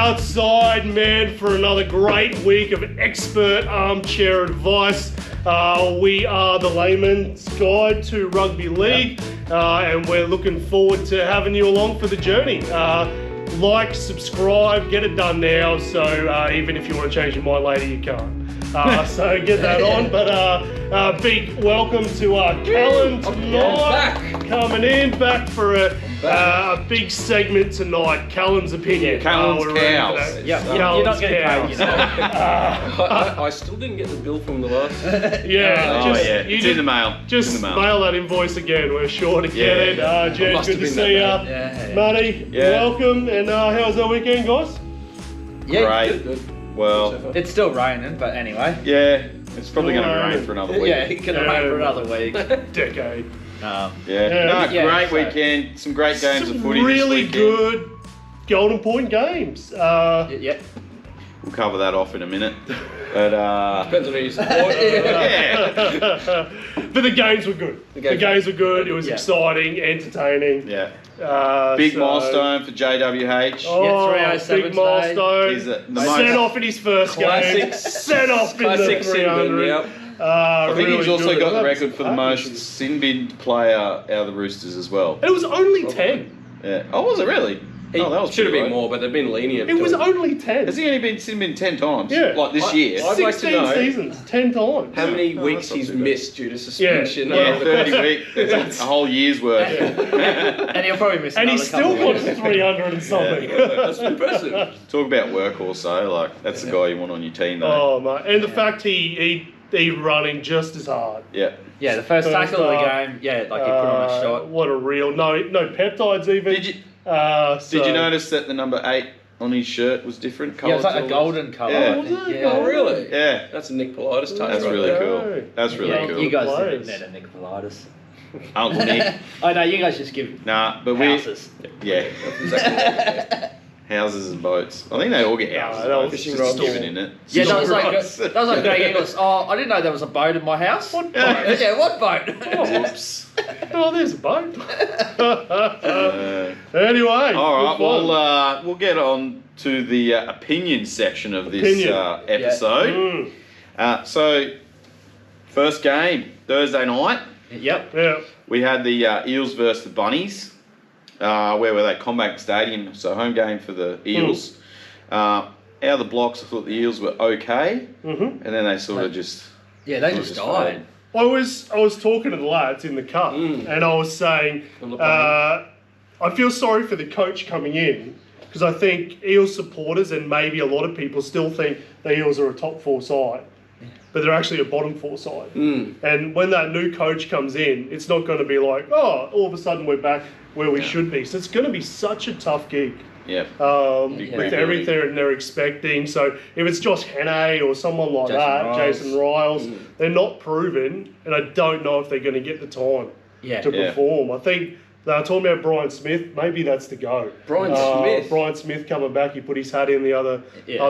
outside, man, for another great week of expert armchair advice. We are the layman's guide to rugby league, and we're looking forward to having you along for the journey. Like, subscribe, get it done now. So even if you want to change your mind later, you can't. So get that on. But big welcome to Callan tonight. Coming in back for a big segment tonight. Callan's opinion. Callan's cows. Yeah, you're not getting paid, you know. I still didn't get the bill from the last. It's in the mail. Just mail that invoice again. We're sure to get it. Jed, good to see you. Matty, welcome. And how's our weekend, guys? Yeah, great. Good. Well, it's still raining, but anyway. Yeah, it's probably going to rain for another week. Yeah, it's going to rain for another week. Decade. Great weekend. Some great games of footy. Really good Golden Point games. Yeah. We'll cover that off in a minute. But Depends on who you support. But the games were good. The games were good. It was exciting, entertaining. Yeah. Big milestone for JWH. Oh, 307 big milestone. He's the Sent off in his first game. Sent off in the 300. Yep. I think really he's also good. got the record for the most sin bin player out of the Roosters as well. It was only 10. Yeah. Oh, was it really? That was should have been more, but they've been lenient. It was only 10. Has he only been sin bin 10 times? Yeah. Like this year? I'd like to 16 know seasons, 10 times. how many weeks he's missed due to suspension. Yeah, 30 weeks. It's a whole year's worth. And he'll probably miss And he another still couple got of 300 and something. That's impressive. Talk about work also. Like, that's the guy you want on your team, though. Oh, mate. And the fact he running just as hard. Yeah. Yeah, the first tackle of the game, he put on a shot. What a real, no peptides even. Did you notice that the number 8 on his shirt was different colour? Yeah, it's like a golden colour. Yeah. I think. Yeah. Oh, really? Yeah. That's a Nick Politis touch. That's right really there. cool. That's really cool. You guys Players. didn't need a Nick Politis. Uncle Nick. I know, you guys just give But houses. Yeah. Exactly. Houses and boats. I think they all get houses. that was Fishing just rods a given in it. Yeah, that Fishing was like Greg Inglis. Oh, I didn't know there was a boat in my house. What boat? Yeah, what boat? Whoops. Oh, there's a boat. Anyway. All right. good fun. We'll get on to the opinion section of this episode. So, first game Thursday night. Yep. Yeah. We had the Eels versus the Bunnies. Where were they? Combank Stadium, so home game for the Eels. Out of the blocks, I thought the Eels were okay, and then they sort of just... Yeah, they just died. I was talking to the lads in the car, and I was saying, I feel sorry for the coach coming in, because I think Eels supporters and maybe a lot of people still think the Eels are a top 4 side. But they're actually a bottom 4 side. And when that new coach comes in, it's not going to be like, oh, all of a sudden we're back where we should be. So it's going to be such a tough gig. Yeah. With everything they're expecting. So if it's Josh Hannay or someone like Jason Riles, they're not proven, and I don't know if they're going to get the time to perform. I think they were talking about Brian Smith. Maybe that's the go. Brian Smith coming back. He put his hat in the other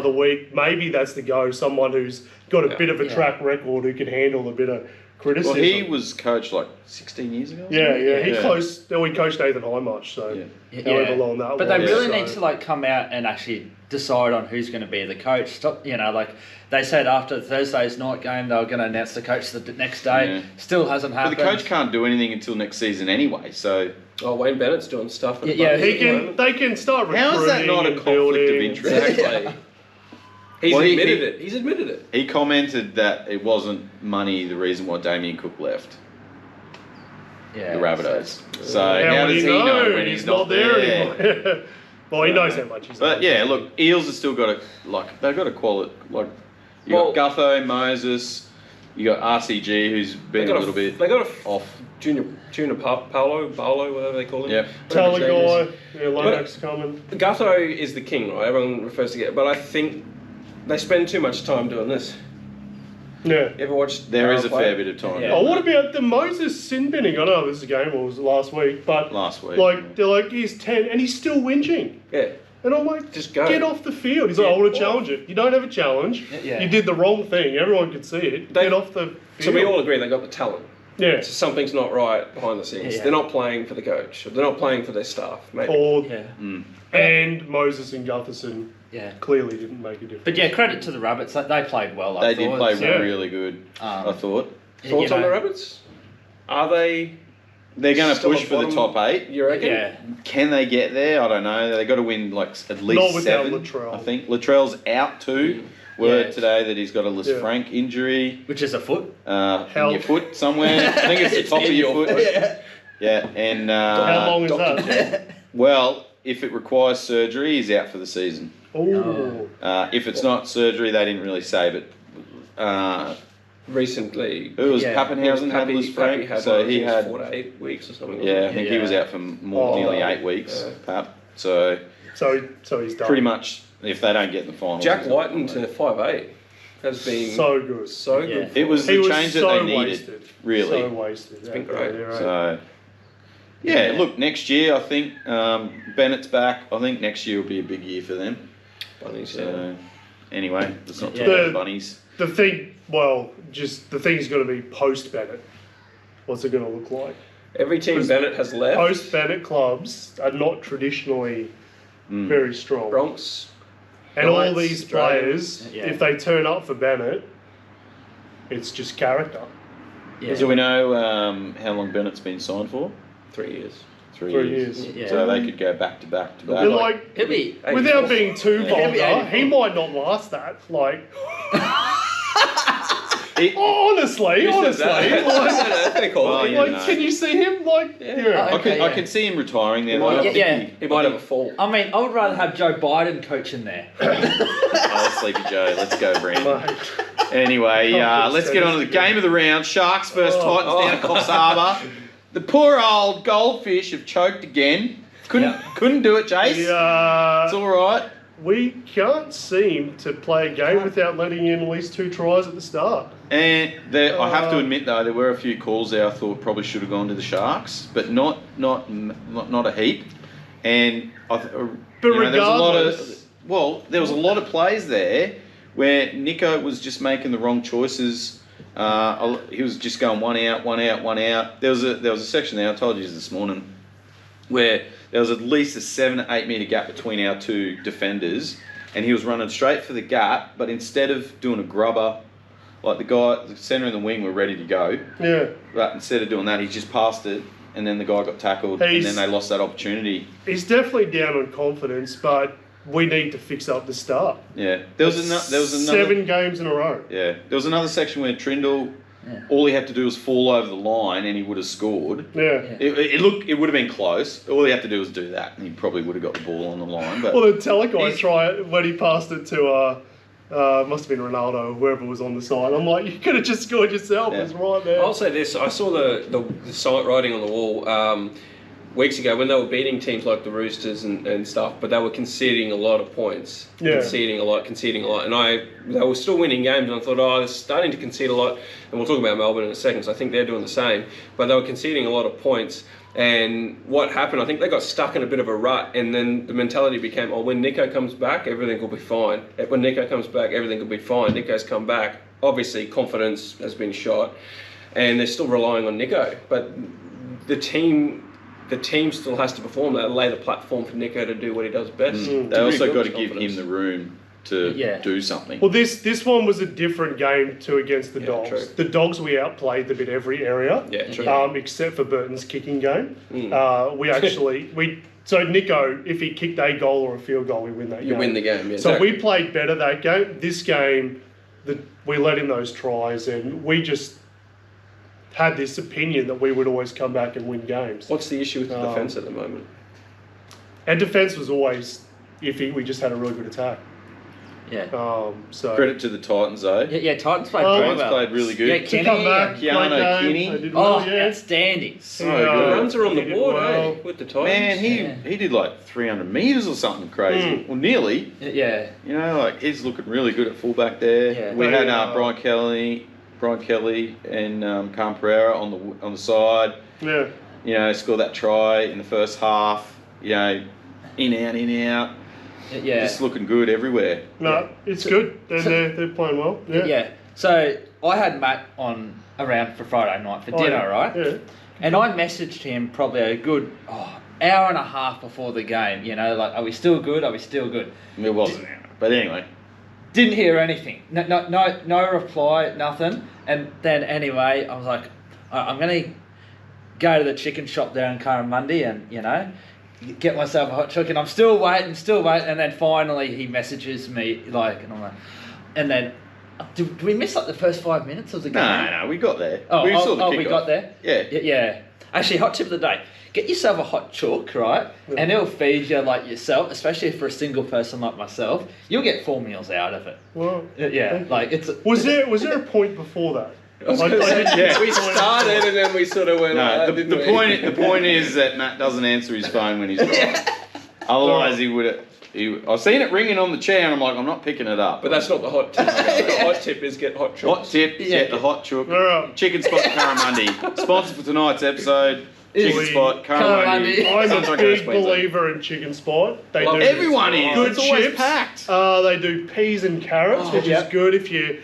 week. Maybe that's the go. Someone who's got a bit of a track record who can handle a bit of criticism. Well, he was coached like 16 years ago. He coached Nathan Highmarsh, so however long that was. But they really need to come out and actually decide on who's going to be the coach. Stop, they said after Thursday's night game they were going to announce the coach the next day. Yeah. Still hasn't happened. But the coach can't do anything until next season anyway. So Wayne Bennett's doing stuff. They can start recruiting. How is that not a conflict of interest? Exactly. He's admitted it. He commented that it wasn't money the reason why Damien Cook left the Rabbitohs. So how does he know when he's not there anymore? Well, he knows how much he's. But look, Eels have still got they've got a quality. You got Gutho, Moses, you got RCG who's been a little bit. They got off. Junior Paolo, whatever they call him. Yep. Talagai, Lomax coming. Gutho is the king, right? Everyone refers to it, but I think they spend too much time doing this. Yeah. You ever watched? There is a fair bit of time. Yeah. Oh, what about the Moses sin binning? I know this is a game, or was it last week? But they're like, he's 10 and he's still whinging. Yeah. And I'm like, just go. Get off the field. He's like, I want to challenge it. You don't have a challenge. Yeah. You did the wrong thing. Everyone could see it. Get off the field. So we all agree they got the talent. Yeah. So something's not right behind the scenes. Yeah. They're not playing for the coach. They're not playing for their staff. Maybe. And Moses and Gutherson Yeah. clearly didn't make a difference. But yeah, credit to the Rabbits. They played well. I They thought. did play Yeah. really good, I thought. Thoughts on the Rabbits? Are they? They're going to Still push at for the bottom? top 8. You reckon? Yeah. Can they get there? I don't know. They've got to win like at least Not without 7. Latrell. I think Latrell's out too. Word Yeah. today that he's got a Liz Yeah. Frank injury. Which is a foot. In How- your foot somewhere. I think it's the top of your foot. Yeah, and How long is Dr. that? well, if it requires surgery, he's out for the season. Oh. If it's not surgery, they didn't really say, but Recently, it was Yeah. Pappenhausen had Liz Frank, so he had 4 to 8 weeks or something. yeah, I think he Yeah. was out for nearly 8 weeks, Pap. So So he's done. pretty much, if they don't get in the finals, Jack he's not Whiten gonna to 5'8" has been So good. so Yeah. good. It was He the was change so that they needed, wasted. really. So wasted. It's been great. So, yeah, look, next year I think Bennett's back. I think next year will be a big year for them. Bunnies, So, anyway, let's not talk Yeah. about bunnies. The thing, well, just the thing's going to be post Bennett. What's it going to look like? Every team Bennett has left. Post Bennett clubs are not traditionally very strong. Bronx. And all Knights, these Dragons. players, Yeah. if they turn up for Bennett, it's just character. Yeah. Do we know how long Bennett's been signed for? 3 years. 3 3 years. years. Yeah. So they could go back to back to back. They're like, He'll be. without being too Yeah, he'll be vulgar, 84. he might not last that. Like, He- honestly, That's fair call. Well, yeah. like, no. can you see him? Like, yeah. Okay, I yeah. can see him retiring there. He might though. I have- think Yeah. He might have a fall. I mean, I would rather have Joe Biden coaching there. Oh, Sleepy Joe. Let's go, Brandon. Mate. Anyway, let's get on to the game of the round. Sharks versus Titans down at Coffs Harbour. The poor old goldfish have choked again. Couldn't do it, Chase. It's all right. We can't seem to play a game without letting in at least 2 tries at the start. And I have to admit though, there were a few calls there I thought probably should have gone to the Sharks, but not a heap. And there was a lot regardless- there was a lot of plays there where Nico was just making the wrong choices. He was just going one out, one out, one out. There was a section there I told you this morning where there was at least a 7 to 8 metre gap between our 2 defenders, and he was running straight for the gap, but instead of doing a grubber, like the centre and the wing were ready to go, Yeah. but instead of doing that, he just passed it, and then the guy got tackled, and then they lost that opportunity. He's definitely down on confidence, but we need to fix up the start. Yeah, there was another 7 games in a row. Yeah, there was another section where Trindle, all he had to do was fall over the line, and he would have scored. Yeah. It would have been close. All he had to do was do that, and he probably would have got the ball on the line. But Well, the Teleguy try when he passed it to must have been Ronaldo, whoever was on the side. I'm like, you could have just scored yourself. Yeah. It's right there. I'll say this: I saw the site writing on the wall weeks ago when they were beating teams like the Roosters and stuff, but they were conceding a lot of points, conceding a lot, and they were still winning games. And I thought, they're starting to concede a lot, and we'll talk about Melbourne in a second. So I think they're doing the same, but they were conceding a lot of points. And what happened? I think they got stuck in a bit of a rut, and then the mentality became, when Nico comes back, everything will be fine. When Nico comes back, everything will be fine. Nico's come back. Obviously, confidence has been shot, and they're still relying on Nico. But the team still has to perform. They lay the platform for Nico to do what he does best. they also got to give him the room to do something. Well, this one was a different game against the Dogs. true. The Dogs, we outplayed them in every area. Yeah, true. Except for Burton's kicking game. So Nico, if he kicked a goal or a field goal, we win that game. You win the game. Yeah, So exactly. we played better that game. This game, we let in those tries, and we just had this opinion that we would always come back and win games. What's the issue with the defence at the moment? Our defence was always iffy. We just had a really good attack. Yeah. So Credit to the Titans though. Yeah, Titans played very Titans well. played really good. Yeah, to Kenny. come back, Keanu great game. Kinney. They did well, yeah. Outstanding. So Yeah. good. The runs are on the He did board, well. with the Titans. Man, he did like 300 metres or something crazy. Well, nearly. Yeah. You know, like he's looking really good at fullback there. Yeah. We had They, Brian Kelly and Cam Pereira on the side. Yeah. You know, scored that try in the first half. You know, in out. Yeah. Just looking good everywhere. No, it's good. They're playing well. Yeah. Yeah. So I had Matt around for Friday night for dinner, right? Yeah. And I messaged him probably a good hour and a half before the game. You know, like, are we still good? Are we still good? It wasn't. But anyway. Didn't hear anything. No reply, nothing. And then anyway, I was like, I'm going to go to the chicken shop there in Currimundi and, you know, get myself a hot chook. And I'm still waiting. And then finally he messages me, like, and I'm like, and then, did we miss like the first 5 minutes of the game? No, we got there. We kickoff. got there? Yeah. Actually, hot tip of the day. Get yourself a hot chook, right? Yeah. And it'll feed you like yourself, especially for a single person like myself. You'll get 4 meals out of it. Well, yeah, like it's. Was there a point before that? We started and then we sort of went. No, the point is that Matt doesn't answer his phone when he's driving. Otherwise, he would have. I've seen it ringing on the chair, and I'm like, I'm not picking it up. But that's not the hot tip. The hot tip is get hot chook. Hot tip, get the hot chook. Chicken Spot Currimundi. Sponsor for tonight's episode. Chicken Spot Currimundi. I'm a big believer in Chicken Spot. They do everyone is. Good it's chips. Packed. They do peas and carrots, which is good if you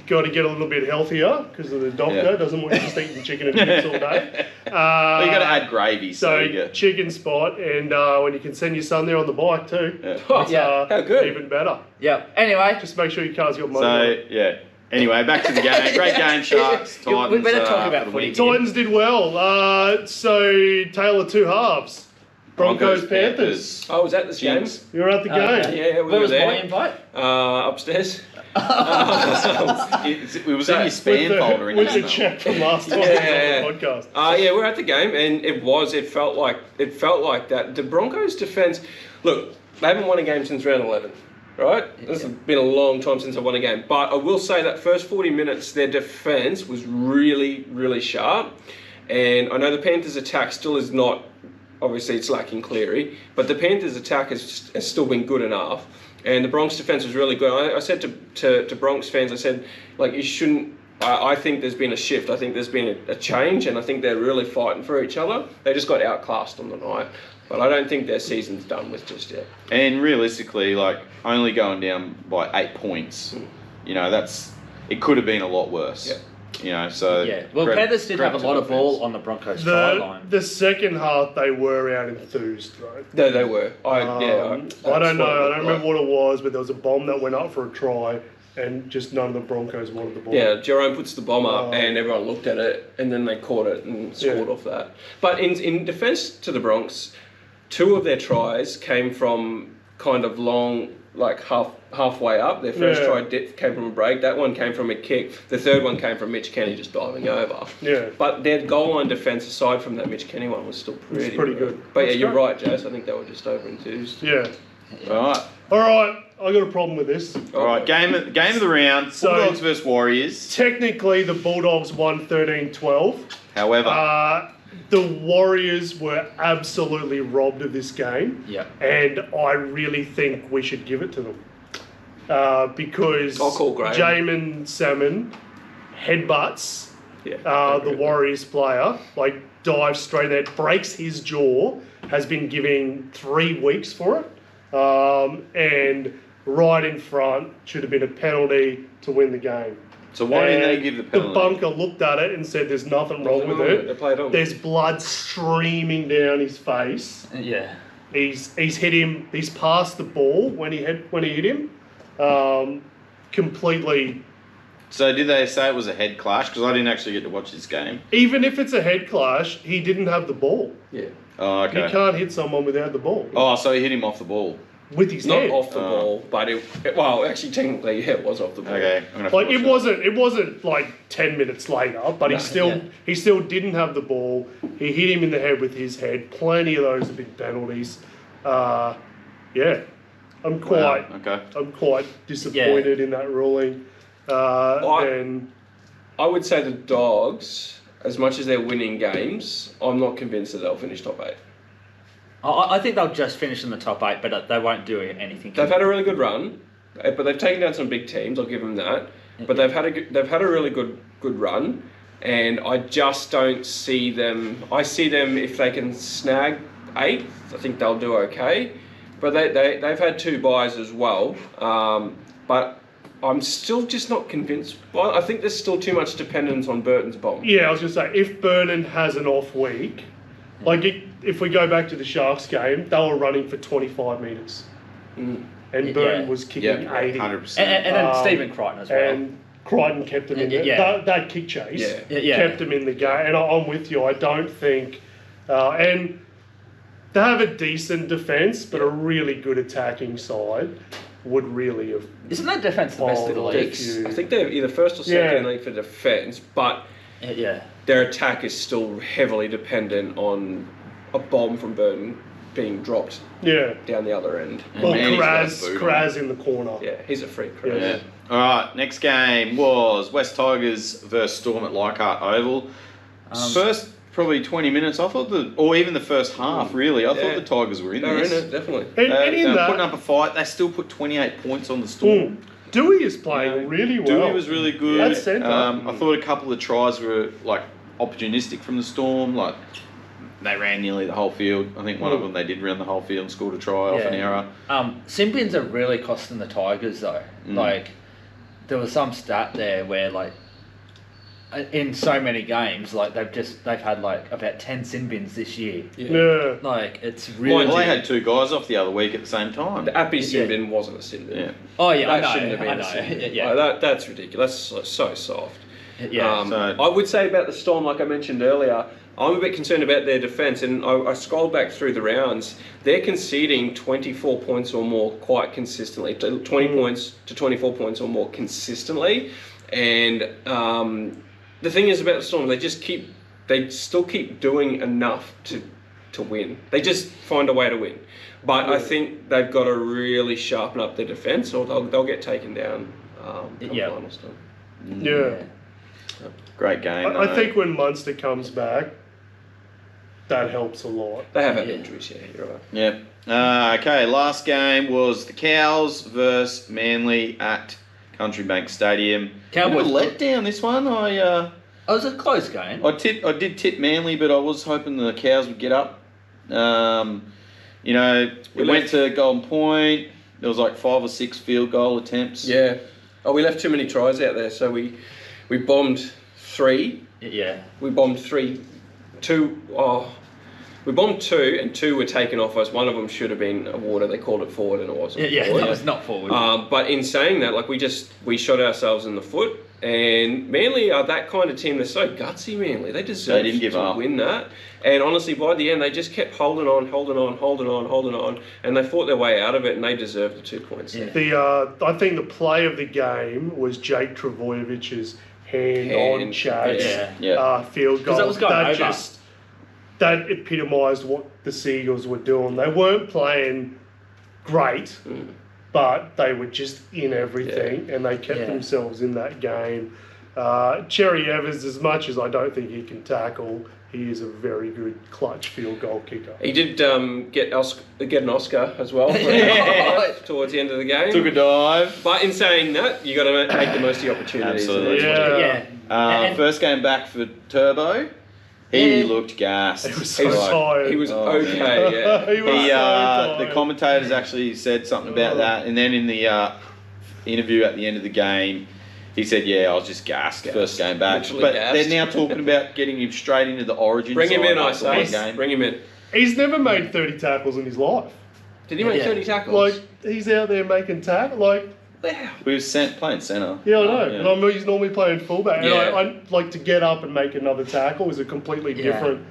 got to get a little bit healthier because the doctor doesn't want you just eating chicken and chips all day. Well, you got to add gravy. So Chicken Spot, and when you can send your son there on the bike too, how good, even better. Yeah. Anyway, just make sure your car's got money. So Anyway, back to the game. Great game, Sharks. Titans. We better talk about footy. Titans did well. So Taylor, two halves. Broncos Panthers. Oh, was that the game? You were at the game. Yeah, we Where were was there. my invite? Upstairs. It was in your spam folder. With the check from last time on the podcast. Yeah, we're at the game, and it felt like that. The Broncos' defense. Look, they haven't won a game since round 11. Right? This has been a long time since I won a game. But I will say that first 40 minutes, their defence was really, really sharp. And I know the Panthers' attack still is not, obviously it's lacking Cleary, but the Panthers' attack has still been good enough. And the Bronx defence was really good. I said to Bronx fans, I said, like, you shouldn't, I think there's been a shift. I think there's been a change, and I think they're really fighting for each other. They just got outclassed on the night. But I don't think their season's done with just yet. And realistically, like, only going down by 8 points, you know, it could have been a lot worse. Yeah. You know, so... Yeah, well, Panthers did have a lot of ball on the Broncos try line. The second half, they were out enthused, right? No, they were. I don't know. I don't remember what it was, but there was a bomb that went up for a try, and just none of the Broncos wanted the ball. Yeah, Jerome puts the bomb up, and everyone looked at it, and then they caught it and scored off that. But in defence to the Bronx, 2 of their tries came from kind of long, like halfway up. Their first try came from a break. That one came from a kick. The third one came from Mitch Kenny just diving over. Yeah. But their goal line defence, aside from that Mitch Kenny one, was still pretty good. But yeah, you're right, Jase. I think they were just over enthused. Yeah. All right. I got a problem with this. All right. Game of the round. So, Bulldogs versus Warriors. Technically, the Bulldogs won 13-12. However, the Warriors were absolutely robbed of this game. Yeah. And I really think we should give it to them. Because I'll call Graham. Jamin Salmon headbutts the Warriors player, like dives straight there, breaks his jaw, has been giving 3 weeks for it. And right in front should have been a penalty to win the game. So why didn't they give the penalty? The bunker looked at it and said there's nothing wrong with it. There's blood streaming down his face. Yeah. He's hit him. He's passed the ball when he hit him. Completely. So did they say it was a head clash? Because I didn't actually get to watch this game. Even if it's a head clash, he didn't have the ball. Yeah. Oh, okay. You can't hit someone without the ball. Oh, so he hit him off the ball. With his head. Not off the ball, but actually technically it was off the ball. Okay. Like it wasn't like 10 minutes later, but he still didn't have the ball. He hit him in the head with his head. Plenty of those have been penalties. I'm quite disappointed in that ruling. And I would say the Dogs, as much as they're winning games, I'm not convinced that they'll finish top 8. I think they'll just finish in the top 8, but they won't do anything. They've had a really good run, but they've taken down some big teams. I'll give them that. But they've had a really good run, and I just don't see them. I see them if they can snag 8th. I think they'll do okay. But they've had 2 buys as well. But I'm still just not convinced. I think there's still too much dependence on Burton's bomb. yeah, I was going to say, if Burton has an off week, if we go back to the Sharks game, they were running for 25 metres. and Burton was kicking 80. 100%. And then Stephen Crichton as well. And Crichton kept them in that kick chase, kept them in the game. And I'm with you. I don't think, and they have a decent defence, but a really good attacking side would really have. Isn't that defence the best in the league? I think they're either first or second in the league for defence, but their attack is still heavily dependent on a bomb from Burton being dropped down the other end. Well, Kraz in the corner. Yeah, he's a freak. Kraz. Yeah. All right, next game was West Tigers versus Storm at Leichhardt Oval. First probably 20 minutes, I thought or even the first half, really. I thought the Tigers were in They're this. in it, definitely. And in that, putting up a fight, they still put 28 points on the Storm. Dewey is playing really well. Dewey was really good. That's centre. I thought a couple of tries were like opportunistic from the Storm. Like they ran nearly the whole field. I think one of them they did run the whole field and scored a try off an error. Sin-bins are really costing the Tigers though. Like there was some stat there where like in so many games, like they've had like about 10 sin-bins this year. Yeah. Like it's really. Well, they had 2 guys off the other week at the same time. The Appy sin-bin wasn't a sin-bin. Yeah. Oh yeah, That shouldn't have been a sin-bin. Like, that's ridiculous. That's so soft. Yeah. I would say about the Storm, like I mentioned earlier, I'm a bit concerned about their defence, and I scrolled back through the rounds. They're conceding 24 points or more quite consistently, 20 points to 24 points or more consistently. And the thing is about the Storm, they still keep doing enough to win. They just find a way to win. But I think they've got to really sharpen up their defence, or they'll get taken down come finals time. Yeah. Great game. I think when Munster comes back, that helps a lot. They have had injuries, you're right. Yeah. Okay, last game was the Cows versus Manly at Country Bank Stadium. Cowboys let down this one. It was a close game. I did tip Manly, but I was hoping the Cows would get up. You know, we went to Golden Point. There was like 5 or 6 field goal attempts. Yeah. Oh, we left too many tries out there, so we bombed 3. Yeah. We bombed 3. 2. We bombed 2, and 2 were taken off us. One of them should have been a water. They called it forward, and it wasn't. Yeah, forward. that was not forward. But in saying that, like we shot ourselves in the foot. And Manly are that kind of team. They're so gutsy, Manly. They deserve to win that. And honestly, by the end, they just kept holding on, and they fought their way out of it, and they deserved the 2 points. Yeah. I think the play of the game was Jake Travojevich's hand on Chad's field goal. That was going over. That epitomised what the Seagulls were doing. They weren't playing great, but they were just in everything, and they kept themselves in that game. Cherry Evans, as much as I don't think he can tackle, he is a very good clutch field goal kicker. He did get an Oscar as well towards the end of the game. Took a dive. But in saying that, you got to make the most of the opportunities. Absolutely. First game back for Turbo. He looked gassed. He was so tired. He was okay, He was so tired. The commentators actually said something about that, and then in the interview at the end of the game, he said, I was just gassed. First game back. But they're now talking about getting him straight into the Origin Bring him side in, I say. Bring him in. He's never made 30 tackles in his life. Did he make 30 tackles? Like, he's out there making tackles. Like, we were playing centre. Yeah, I know. And I mean, he's normally playing fullback. And I like to get up and make another tackle is a completely different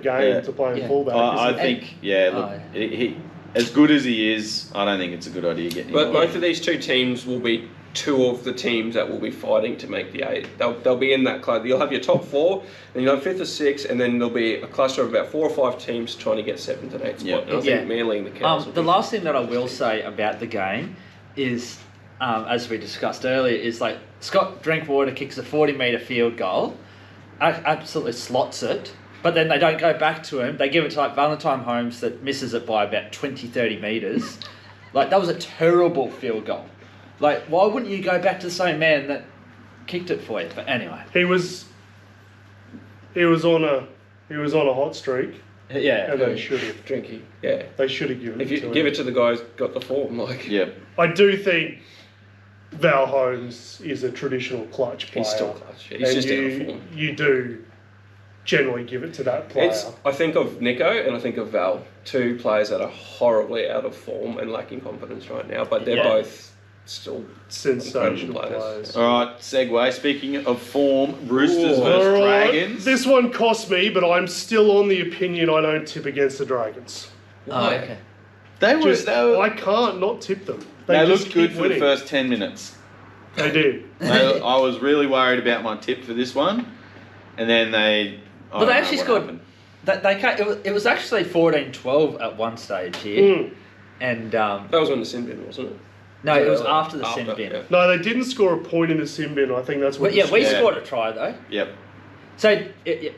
game to playing fullback. I think, he, as good as he is, I don't think it's a good idea getting him. But both of these 2 teams will be 2 of the teams that will be fighting to make the 8. They'll be in that club. You'll have your top 4, then you'll have 5th or 6th, and then there'll be a cluster of about 4 or 5 teams trying to get 7th and 8th spot. And I think Manly and the Cows. The last thing that I will say about the game is, as we discussed earlier, is like Scott Drinkwater kicks a 40-metre field goal, absolutely slots it, but then they don't go back to him. They give it to like Valentine Holmes that misses it by about 20-30 metres. Like, that was a terrible field goal. Like, why wouldn't you go back to the same man that kicked it for you? But anyway, he was on a hot streak. Yeah, and they should have. Drinky. Yeah, they should have given. If you give it to the guy who's got the form, I do think Val Holmes is a traditional clutch player. He's still clutch. He's just out of form. You do generally give it to that player. I think of Nico and I think of Val, two players that are horribly out of form and lacking confidence right now, but they're both still sensational incredible players. All right, segue. Speaking of form, Roosters versus All right, Dragons. this one cost me, but I'm still on the opinion I don't tip against the Dragons. Oh, okay. I can't not tip them. They just looked good keep for winning. the first 10 minutes. They did. I was really worried about my tip for this one, and then they. But they actually scored. It was actually 14-12 at one stage here, and that was when the sin bin, wasn't it? No, it was after the sin bin. Yeah. No, they didn't score a point in the sin bin. I think that's what. We scored a try though. Yep. So,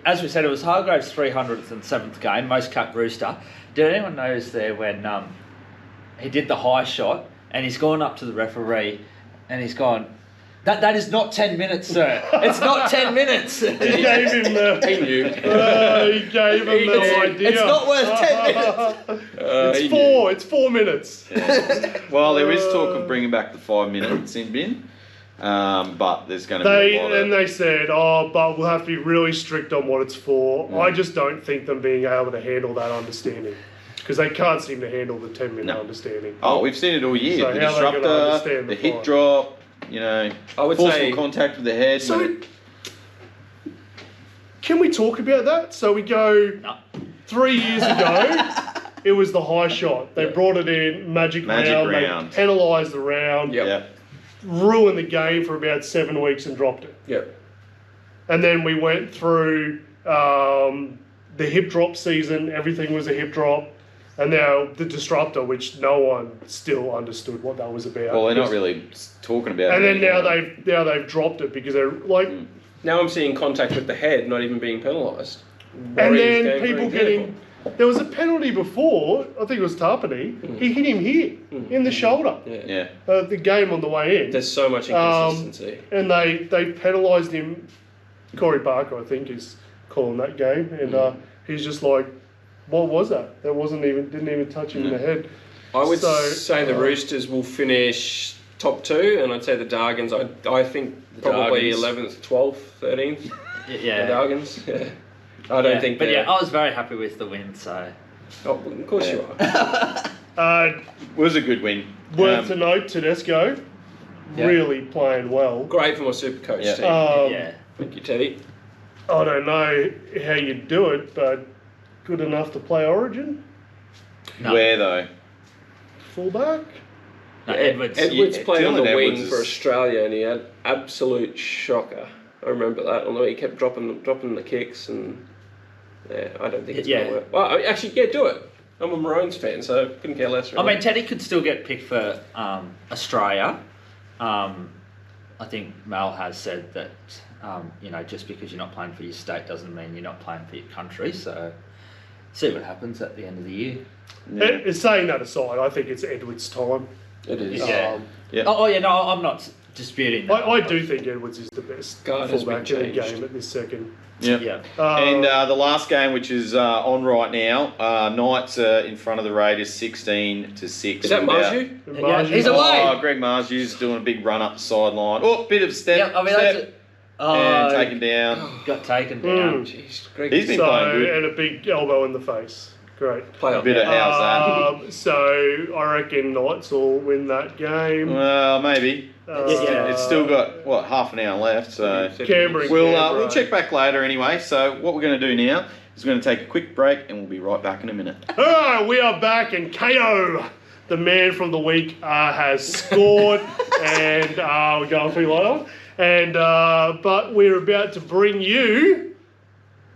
as we said, it was Hargrave's 307th game, most capped Rooster. Did anyone notice there when he did the high shot and he's gone up to the referee and he's gone, that is not 10 minutes, sir. It's not 10 minutes. He gave him the. He knew. He gave him the idea. It's not worth 10 minutes. It's 4 minutes. Yeah. Well, there is talk of bringing back the 5 minute sin bin, but there's going to be a lot And they said, but we'll have to be really strict on what it's for. I just don't think them being able to handle that understanding. Because they can't seem to handle the 10-minute understanding. Oh, we've seen it all year. So The how are they gonna disruptor, understand the the hit fine? drop, I would forceful say contact with the head. So, can we talk about that? So we go 3 years ago, it was the high shot. They brought it in, magic round. They penalised the round, ruined the game for about 7 weeks and dropped it. Yep. And then we went through the hip drop season, everything was a hip drop. And now the disruptor, which no one still understood what that was about. Well, they're not really talking about and it. And then now they've dropped it because they're like. Now I'm seeing contact with the head, not even being penalised. And then people getting. There was a penalty before. I think it was Tarpany. He hit him here in the shoulder. Yeah. The game on the way in. There's so much inconsistency. And they penalised him. Corey Barker, I think, is calling that game, and he's just like. What was that? That didn't even touch him in the head. I would say the Roosters will finish top 2, and I'd say the Dargans, I think probably 11th, 12th, 13th. Yeah. The Dargans. Yeah. I don't think. But I was very happy with the win. So. Oh, of course you are. It was a good win. Worth to note, Tedesco really playing well. Great for my super coach team. Thank you, Teddy. I don't know how you do it, but. Good enough to play Origin? No. Where though? Fullback? No, Edwards. Edwards played on the Dylan wing Edwards for Australia, and he had absolute shocker. I remember that. Although he kept dropping the kicks, and I don't think it's going to work. Well, actually, do it. I'm a Maroons fan, so couldn't care less. Really. I mean, Teddy could still get picked for Australia. I think Mal has said that just because you're not playing for your state doesn't mean you're not playing for your country. So. See what happens at the end of the year. Yeah. Saying that aside, I think it's Edwards' time. It is. No, I'm not disputing that. I do think Edwards is the best fullback in the game at this second. Yeah. And the last game, which is on right now, Knights are in front of the Raiders 16-6. Is that Marju? Yeah, he's away. Oh, Greg Marju's doing a big run up the sideline. Oh, bit of step. And taken down. Got taken down. Jeez, Greg. He's been playing good. And a big elbow in the face. Great. A bit of how's that? So I reckon Knights will win that game. Well, maybe. It's still got, half an hour left. So Canberra. We'll check back later anyway. So what we're going to do now is we're going to take a quick break and we'll be right back in a minute. All right, we are back, and KO, the man from the week, has scored. And we're going through later. And but we're about to bring you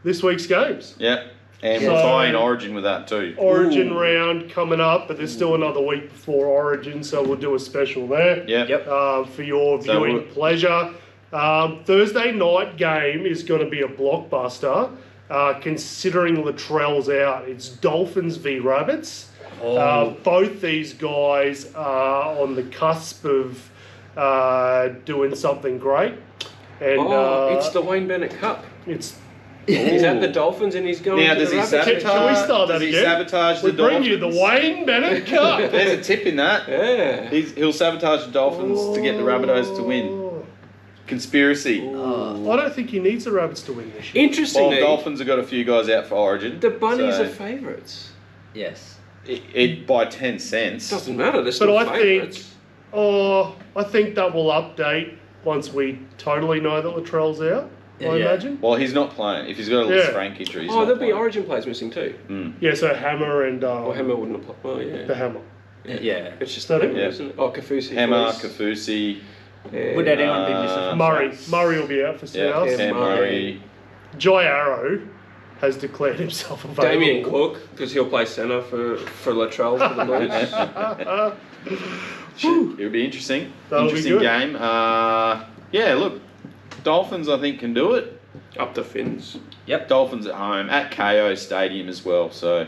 this week's games. Yeah, and we'll tie in Origin with that too. Origin round coming up, but there's still another week before Origin, so we'll do a special there. Yep. For your viewing pleasure. Thursday night game is going to be a blockbuster. Considering Latrell's out, it's Dolphins v Rabbits. Both these guys are on the cusp of. Doing something great, and it's the Wayne Bennett Cup. It's He's at the Dolphins and he's going now, to does the he Rabbits. sabotage? Can we start that does he again? sabotage We the bring Dolphins? you the Wayne Bennett Cup. There's a tip in that. Yeah. He'll sabotage the Dolphins to get the Rabbitohs to win. conspiracy. I don't think he needs the Rabbits to win this year. Interesting. Well, Dolphins have got a few guys out for Origin. The Bunnies so are favourites. Yes. it by 10 cents. Doesn't matter. They're still But I favourites. I think that will update once we totally know that Latrell's out. I Yeah. imagine. Well, he's not playing. If he's got a Yeah. Frank injury, he's Oh, not there'll be playing. Origin players missing too. Yeah, so Hammer and Oh, Hammer wouldn't apply. Oh, yeah. the Hammer. Yeah. It's just Is that Hammer, it? isn't it? Oh, Kafusi. Hammer, please. Kafusi, Yeah. Would anyone be missing from Murray. South? Murray will be out for South. yeah, Cam Murray. Murray. Jai Arrow has declared himself available. Damien Cook, because he'll play centre for Latrell for the Blues. It'll be interesting. That'll be interesting good. game. Yeah, look, Dolphins I think can do it. Up the Finns. Dolphins at home at KO Stadium as well. So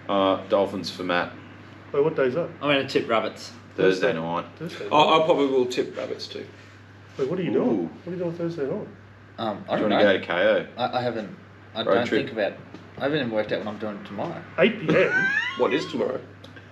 Dolphins for Matt Wait, what day is that? I'm going to tip Rabbits. Thursday night. Thursday. I probably will tip Rabbits too. Wait, what are you Ooh. doing? What are you doing Thursday night? I Do you don't want to know. go to KO? I haven't. I Road don't trip. think about. I haven't even worked out what I'm doing tomorrow. 8 p.m. What is tomorrow?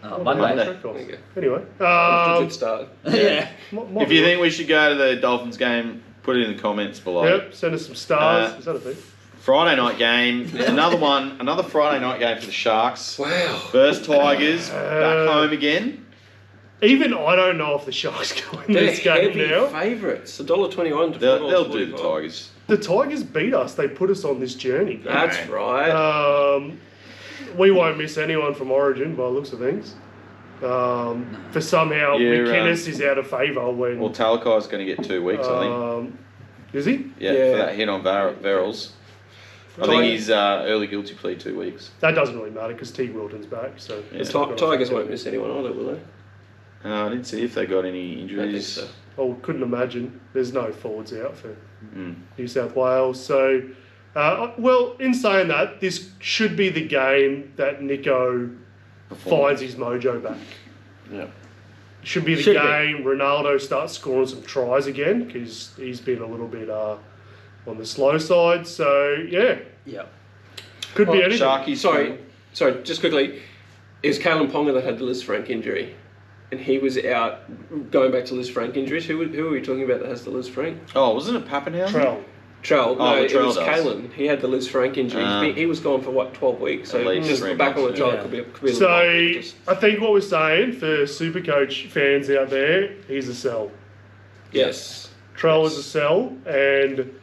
Monday. Monday. Check off. There you Anyway, Good start. Yeah. If you think we should go to the Dolphins game, put it in the comments below. Yep, send us some stars. Is that a thing? Friday night game, another Friday night game for the Sharks. Wow. Versus Tigers, back home again. Even I don't know if the Sharks go in They're this game heavy now. favourites. $1.21 to They'll do the $4.45. Tigers. The Tigers beat us. They put us on this journey. That's right. We won't miss anyone from Origin by the looks of things. For somehow McInnes is out of favour when. Well, Talakai's going to get 2 weeks, I think. Is he? Yeah, Yeah. for that hit on Verrills. I think he's early guilty plea 2 weeks. That doesn't really matter because Teague Wilton's back. So Yeah. The Tigers won't miss anyone either, will they? I didn't see if they got any I think injuries. so. I couldn't imagine. There's no forwards out for Mm. New South Wales. So, well, in saying that, this should be the game that Nico finds his mojo back. Yeah. Should be the Should be. game Ronaldo starts scoring some tries again because he's been a little bit on the slow side. So, yeah, Yeah. could be anything. Sharkies. Sorry, just quickly. It was Kalen Ponga that had the Liz Frank injury. And he was out going back to Liz Frank injuries. Who are we talking about that has the Liz Frank? Oh, wasn't it Pappenhausen? Trell. Trell. No, it Latrell was does. Kalen. He had the Liz Frank injury. He was gone for 12 weeks. So At least just 3 back on the months, job yeah. could be a little So, long, just- I think what we're saying for Supercoach fans out there, he's a sell. yes. Trell is a sell, and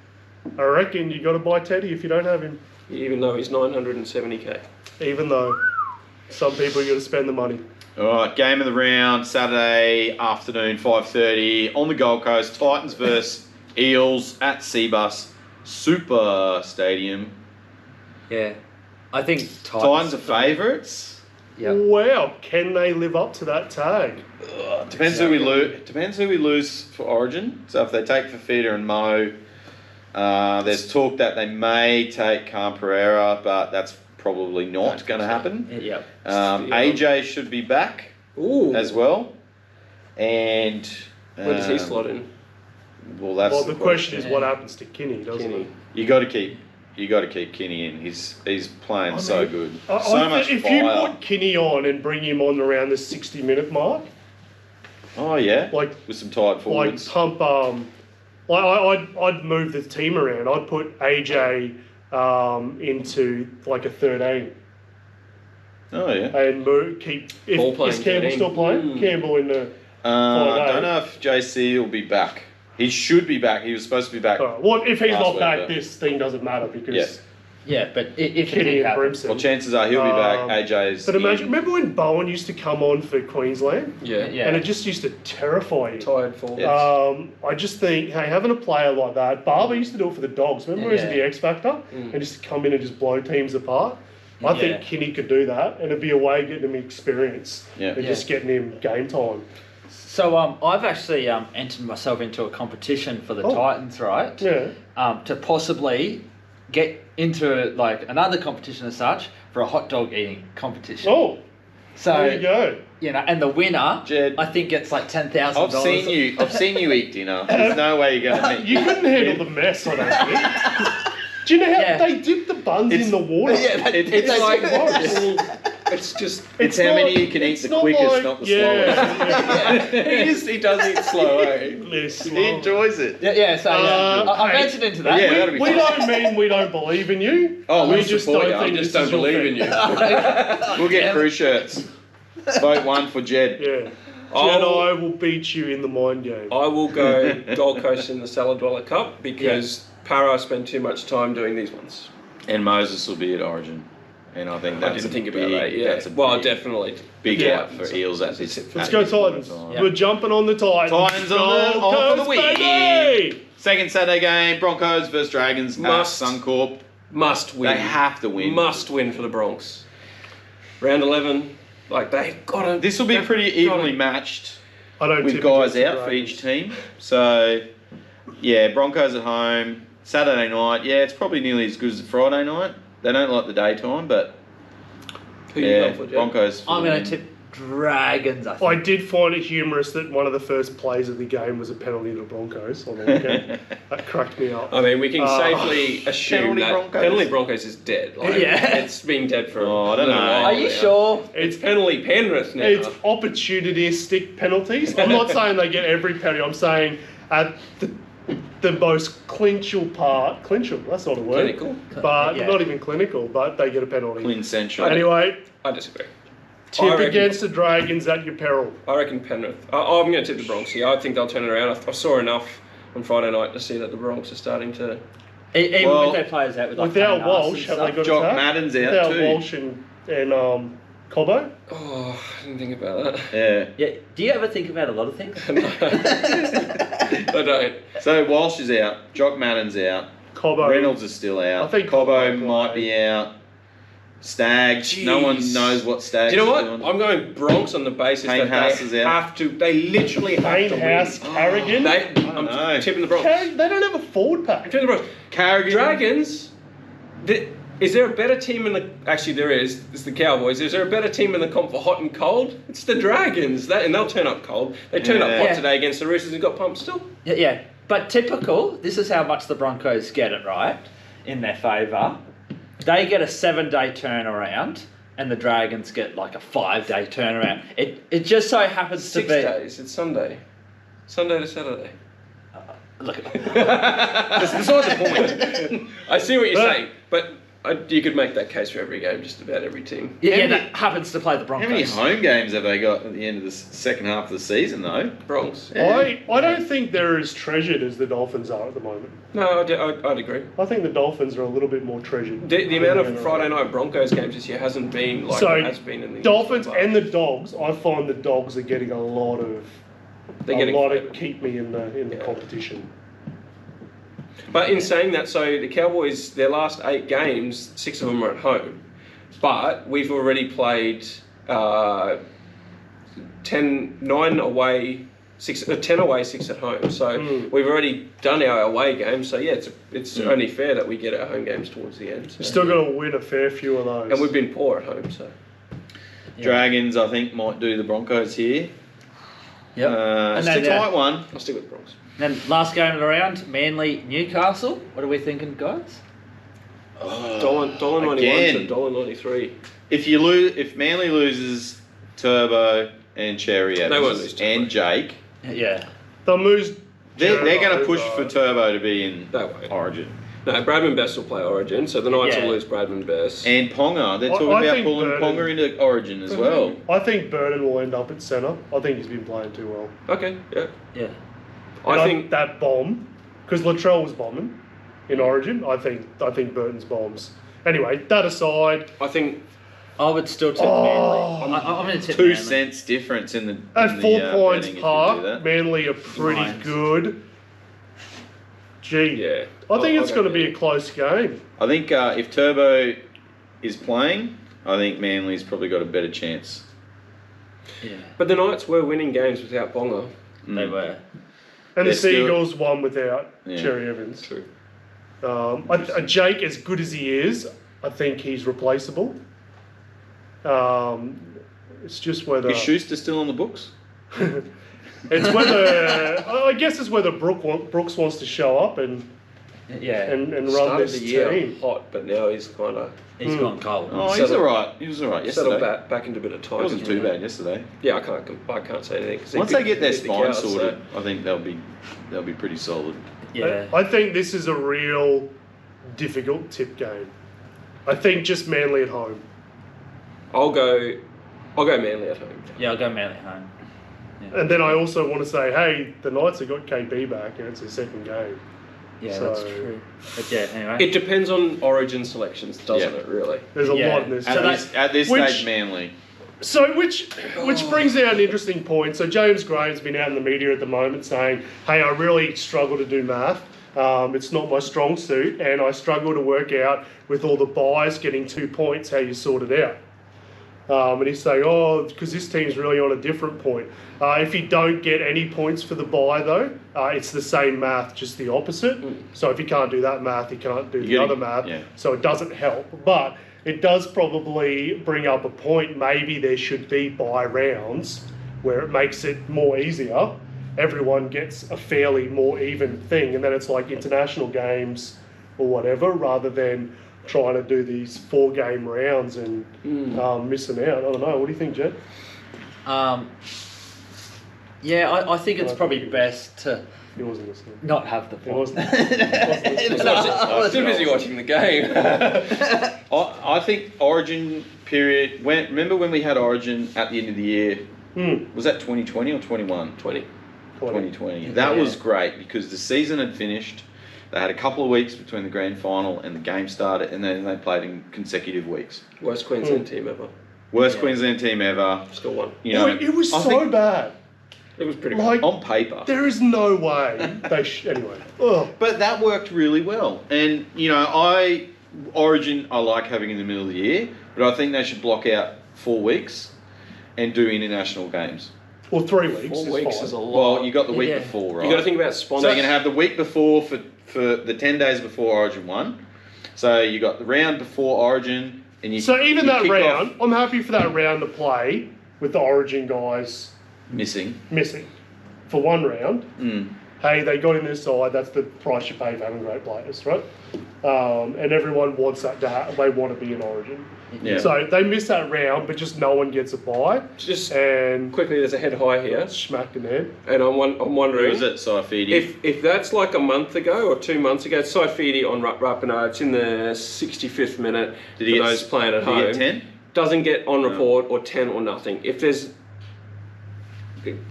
I reckon you got to buy Teddy if you don't have him. Even though he's 970k. Even though some people got to spend the money. All right, game of the round, Saturday afternoon, 5:30 on the Gold Coast. Titans versus Eels at Cbus Super Stadium. Yeah. I think Titans are favourites. Yeah. Wow, can they live up to that tag? Depends who we lose. Depends who we lose for Origin. So if they take Fafita and Mo, there's talk that they may take Cam Pereira, but that's probably not going to happen. Yeah. AJ should be back Ooh. as well, and Where does he slot in? Well, that's Well, the question is what happens to Kinney, doesn't Kinney. it? You got to keep Kinney in. He's playing I so mean, good, I so much if fire. you put Kinney on and bring him on around the 60-minute mark, Oh yeah, like with some tight forwards. pump, I'd move the team around. I'd put AJ into like a 13 Oh yeah. and keep. Ball playing Is Campbell 13. still playing? Campbell in the. I don't know if JC will be back. He should be back. He was supposed to be back. Well, if he's Last not week, back, but- this thing doesn't matter because Yeah. Yeah, but if it Kinney did and happen, Brimson. Well, chances are he'll be back. Um, AJ's. But imagine, in. remember when Bowen used to come on for Queensland? Yeah. Yeah. And it just used to terrify you. Tired for. Yeah. I just think, hey, having a player like that, Barber used to do it for the Dogs. Remember, he was Yeah. at the X Factor and just come in and just blow teams apart. I Yeah. think Kinney could do that, and it'd be a way of getting him experience Yeah. and Yeah. just getting him game time. So I've actually entered myself into a competition for the Oh. Titans, right? Yeah. To possibly get into like another competition as such for a hot dog eating competition. Oh, so there you go. you know, and the winner, Jed, I think gets like $10,000. I've seen you eat dinner. There's no way you're going to You couldn't handle the mess, I don't think. Do you know how Yeah. they dip the buns in the water? Yeah, It's it's like- like it's just. It's how many you can eat the quickest, not the slowest. He does eat slow, eh? He enjoys it. So I mentioned into that. Yeah, that'll be We fun. don't mean we don't believe in you. Oh, we we'll just support don't you. think I just this don't is your believe in thing. you. We'll get crew shirts. Vote 1 for Jed. Yeah. I'll- Jedi will beat you in the mind game. I will go Gold Coast in the Salad Dweller Cup because Para spend too much time doing these ones. And Moses will be at Origin. And I think I that's didn't think a about big, that. Yeah. that's a Well, big, definitely. big Yeah. out for Eels at this. Let's at go this point Titans. in time. Yeah. We're jumping on the Titans. Titans on Gold for the Coast, win. baby! Second Saturday game, Broncos versus Dragons Must. at Suncorp. Must win. They have to win. Must win for the Bronx. Round 11, like they've got to. This will be pretty evenly matched I don't with tip guys against the out for Dragons. each team. So, yeah, Broncos at home. Saturday night, yeah, it's probably nearly as good as the Friday night. They don't like the daytime, but Who you yeah, going for, Jed? Broncos. for I'm the going win. to tip Dragons, I think. I did find it humorous that one of the first plays of the game was a penalty to the Broncos on the weekend. That cracked me up. I mean, we can safely Penalty assume that Broncos? penalty Broncos is dead. Like, Yeah. It's been dead for Oh, I a don't little know. while Are you now. sure? It's penalty Penrith now. It's opportunistic penalties. I'm not saying they get every penalty. I'm saying at the most clinical, that's not a word. Clinical? But Yeah. not even clinical, but they get a penalty. Clean central. Anyway, I disagree. tip I reckon- against the Dragons at your peril. I reckon Penrith. I'm going to tip the Bronx here. I think they'll turn it around. I saw enough on Friday night to see that the Bronx are starting to. Even Well, with their players out with like Without Kane Walsh, Arce have and they got Jock a tap? Madden's out Without too. Walsh and Cobbo? Oh, I didn't think about that. Yeah. Yeah. Do you ever think about a lot of things? I don't. So Walsh is out. Jock Madden's out. Cobbo. Reynolds is still out. I think Cobbo Cobbo might play. be out. Stagg. No one Jeez. knows what Stagg Do you know is what? doing. I'm going Bronx on the basis Payne House that is they out. have to. They literally have Payne to House, win. Carrigan. I'm know. tipping the Bronx. They don't have a forward I'm pack. tipping the Bronx. Carrigan. Dragons. Is there a better team in the? Actually, there is. It's the Cowboys. Is there a better team in the comp for hot and cold? It's the Dragons. And they'll turn up cold. They turned up Yeah. hot Yeah. today against the Roosters and got pumped still. Yeah. But typical, this is how much the Broncos get it right in their favour. They get a 7-day turnaround, and the Dragons get like a 5-day turnaround. It just so happens 6 to be. days. It's Sunday. Sunday to Saturday. Look, That's beside the point. I see what you're But- saying, but you could make that case for every game, just about every team. yeah, that happens to play the How many Broncos. home games have they got at the end of the second half of the season, though? Bronx. I don't think they're as treasured as the Dolphins are at the moment. No, I'd agree. I think the Dolphins are a little bit more treasured. The amount of Friday night Broncos games this year hasn't been like So, it has been in the Dolphins years so far. and the Dogs, I find the Dogs are getting a lot of keep me in the competition. But in saying that, so the Cowboys, their last 8 games, 6 of them are at home. But we've already played 9 away, 10 away, 6 at home. So we've already done our away games. So yeah, it's only fair that we get our home games towards the end. So. Still got to win a fair few of those. And we've been poor at home, so. Dragons, I think, might do the Broncos here. Yep. It's And a then, tight one. I'll stick with the Bronx. Then last game of the round, Manly Newcastle. What are we thinking, guys? $1.91 Again. to $1.93. If Manly loses Turbo and Cherry They won't Evans lose Turbo. and Jake, Yeah. They'll move. they're going to push Turbo. for Turbo to be in They won't. Origin. No, Bradman Best will play Origin, so the Knights Yeah. will lose Bradman Best. And Ponga, they're talking I about think pulling Burton- Ponga into Origin as well. I think Burton will end up at centre. I think he's been playing too well. Okay, yeah. Yeah. And I think that bomb, because Latrell was bombing in Origin. I think Burton's bombs. Anyway, that aside, I would still tip Oh. Manly. I'm going to tip 2 Manly. cents difference in the at in 4 the, points betting if you do par, that. Manly are pretty Nines. good. Gee, Yeah. I think I'll it's go going to be Manly. a close game. I think if Turbo is playing, I think Manly's probably got a better chance. Yeah. But the Knights were winning games without Bonga. They were. And They're the still- Seagulls won without Yeah. Cherry Evans. True. Jake, as good as he is, I think he's replaceable. It's just whether Is Schuster still on the books? it's whether I guess it's whether Brooks wants to show up and Yeah. and run Started this the year team. hot, but now he's kind of He's gone cold. Oh, he was all right. He was all right settled yesterday. back into a bit of time. It wasn't too bad yesterday. Yeah, I can't say anything. 'Cause Once they get their the spine cows, so- sorted, I think they'll be pretty solid. Yeah. I think this is a real difficult tip game. I think just Manly at home. I'll go Manly at home. Yeah, I'll go Manly home. And then I also want to say, hey, the Knights have got KB back and it's their second game. Yeah, So- that's true. But yeah, anyway. It depends on Origin selections, doesn't Yeah. it? Really. There's a Yeah. lot in this. At this Which- stage, Manly. So, which brings out an interesting point. So, James Graham's been out in the media at the moment saying, hey, I really struggle to do math. It's not my strong suit, and I struggle to work out with all the buys getting 2 points how you sort it out. And he's saying, because this team's really on a different point. If you don't get any points for the buy, though, it's the same math, just the opposite. So if you can't do that math, you can't do the other math. Yeah. So it doesn't help. But it does probably bring up a point. Maybe there should be buy rounds where it makes it more easier. Everyone gets a fairly more even thing. And then it's like international games or whatever, rather than trying to do these 4-game rounds and missing out. I don't know. What do you think, Jed? Yeah, I think it's probably best to He wasn't listening. not have the He point. wasn't. I was too busy watching the game. I think Origin period. Remember when we had Origin at the end of the year? Was that 2020 or 21? 2020. That was great because the season had finished. They had a couple of weeks between the grand final and the game started, and then they played in consecutive weeks. Worst Queensland team ever. Worst Queensland team ever. Still won. You know, It was I so think bad. It was pretty Like, on paper. there is no way they anyway. Ugh. But that worked really well. And, you know, Origin I like having in the middle of the year, but I think they should block out 4 weeks and do international games. Or 3 weeks. 4 is weeks fine. is a lot. Well, you got the week Yeah. before, right? You got to think about So sponsors. you're going to have the week before for the 10 days before Origin 1. So you got the round before Origin, and you. So even you that kick round, off I'm happy for that round to play with the Origin guys missing. for one round. Mm. Hey, they got in their side. That's the price you pay for having great players, right? And everyone wants that they want to be in Origin. Yeah. So they miss that round, but just no one gets a bye. Just And quickly, there's a head high here, smacked in the head. and I'm Who wondering was it? Saifidi. if that's like a month ago or 2 months ago. Saifidi on Rapinoe, it's in the 65th minute. Did he for get- those playing at Did home, he get 10? doesn't get on report or 10 or nothing. If there's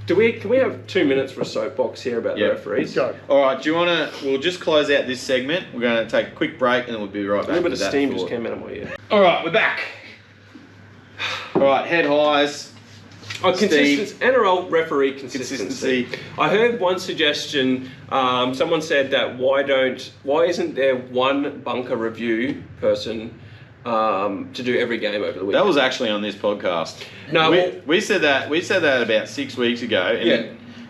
can we have 2 minutes for a soapbox here about Yeah. the referees? Go. All right, do you want to? We'll just close out this segment. We're going to take a quick break, and then we'll be right A back. little bit to of that steam thought. just came out of my ear. All right, we're back. All right, head highs. Consistency, NRL referee consistency. I heard one suggestion. Someone said that why isn't there one bunker review person to do every game over the weekend? That was actually on this podcast. No, we said that about 6 weeks ago. And Yeah.